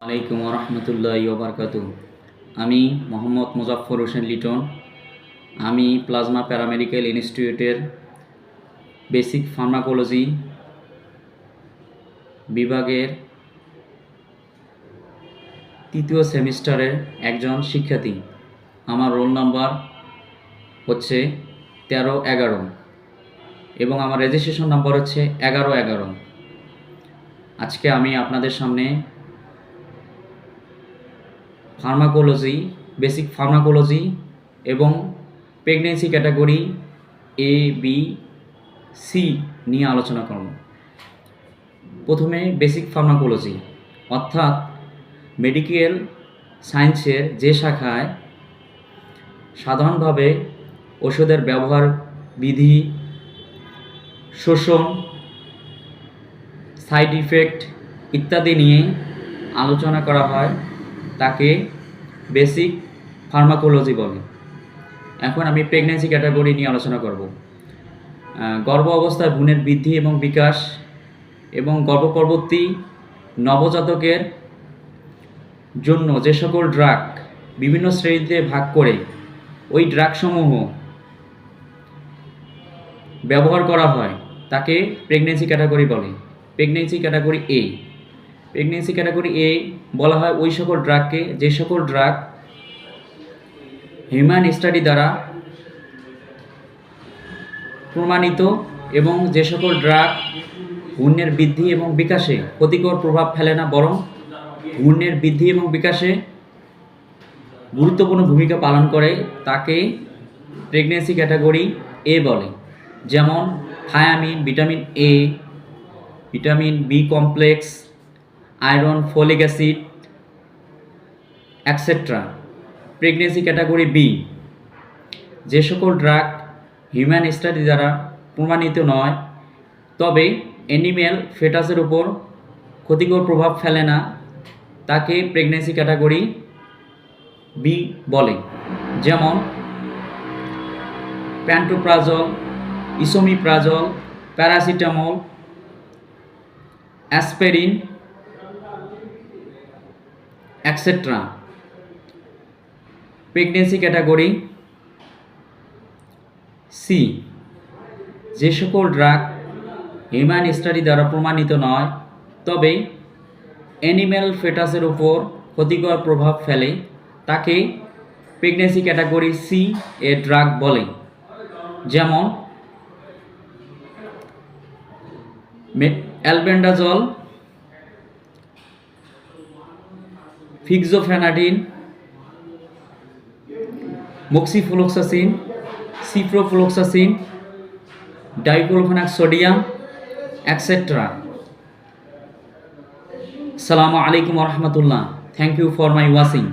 আলাইকুম রহমতুল্লাহি ওবরকাতু। আমি মোহাম্মদ মুজাফফর হোসেন লিটন। আমি প্লাজমা প্যারামেডিক্যাল ইনস্টিটিউটের বেসিক ফার্মাকোলজি বিভাগের তৃতীয় সেমিস্টারের একজন শিক্ষার্থী। আমার রোল নাম্বার হচ্ছে 1311 এবং আমার রেজিস্ট্রেশন নাম্বার হচ্ছে 1111। আজকে আমি আপনাদের সামনে ফার্মাকোলজি, বেসিক ফার্মাকোলজি এবং pregnancy category A, B, C নিয়ে আলোচনা করব। প্রথমে বেসিক ফার্মাকোলজি অর্থাৎ মেডিকেল সায়েন্সের যে শাখায় সাধারণভাবে ওষুধের ব্যবহার বিধি, শোষণ, সাইড ইফেক্ট ইত্যাদি নিয়ে আলোচনা করা হয়, তাকে বেসিক ফার্মাকোলজি বলে। এখন আমি প্রেগনেন্সি ক্যাটাগরি নিয়ে আলোচনা করব। গর্ভ অবস্থায় ভ্রূণের বৃদ্ধি এবং বিকাশ এবং গর্ভপরবর্তী নবজাতকের জন্য যে সকল ড্রাগ বিভিন্ন শ্রেণীতে ভাগ করে ওই ড্রাগসমূহ ব্যবহার করা হয় তাকে প্রেগনেন্সি ক্যাটাগরি বলে। প্রেগনেন্সি ক্যাটাগরি এ। প্রেগনেন্সি ক্যাটাগরি এ বলা হয় ওই সকল ড্রাগকে যে সকল ড্রাগ হিউম্যান স্টাডি দ্বারা প্রমাণিত এবং যে সকল ড্রাগ ভ্রূণের বৃদ্ধি এবং বিকাশে ক্ষতিকর প্রভাব ফেলে না, বরং ভ্রূণের বৃদ্ধি এবং বিকাশে গুরুত্বপূর্ণ ভূমিকা পালন করে, তাকে প্রেগনেন্সি ক্যাটাগরি এ বলে। যেমন thiamine, vitamin A, vitamin B complex, iron, folic acid etcetera. Pregnancy category B যে সকল ড্রাগ হিউম্যান স্টাডি দ্বারা প্রমাণিত নয় তবে অ্যানিম্যাল ফেটাসের উপর ক্ষতিকর প্রভাব ফেলে না, তাকে প্রেগনেন্সি ক্যাটাগরি বি বলে। যেমন pantoprazole, esomeprazole, paracetamol, aspirin etcetera. Pregnancy category C যে সকল ড্রাগ হিউম্যান স্টাডি দ্বারা প্রমাণিত নয় তবে অ্যানিম্যাল ফেটাসের উপর ক্ষতিকর প্রভাব ফেলে, তাকে প্রেগনেন্সি ক্যাটাগরি সি এ ড্রাগ বলে। যেমন albendazole, fexofenadine, moxifloxacin, ciprofloxacin, diclofenac sodium etcetera. আসসালামু আলাইকুম রহমতুল্লাহ। Thank you for my watching.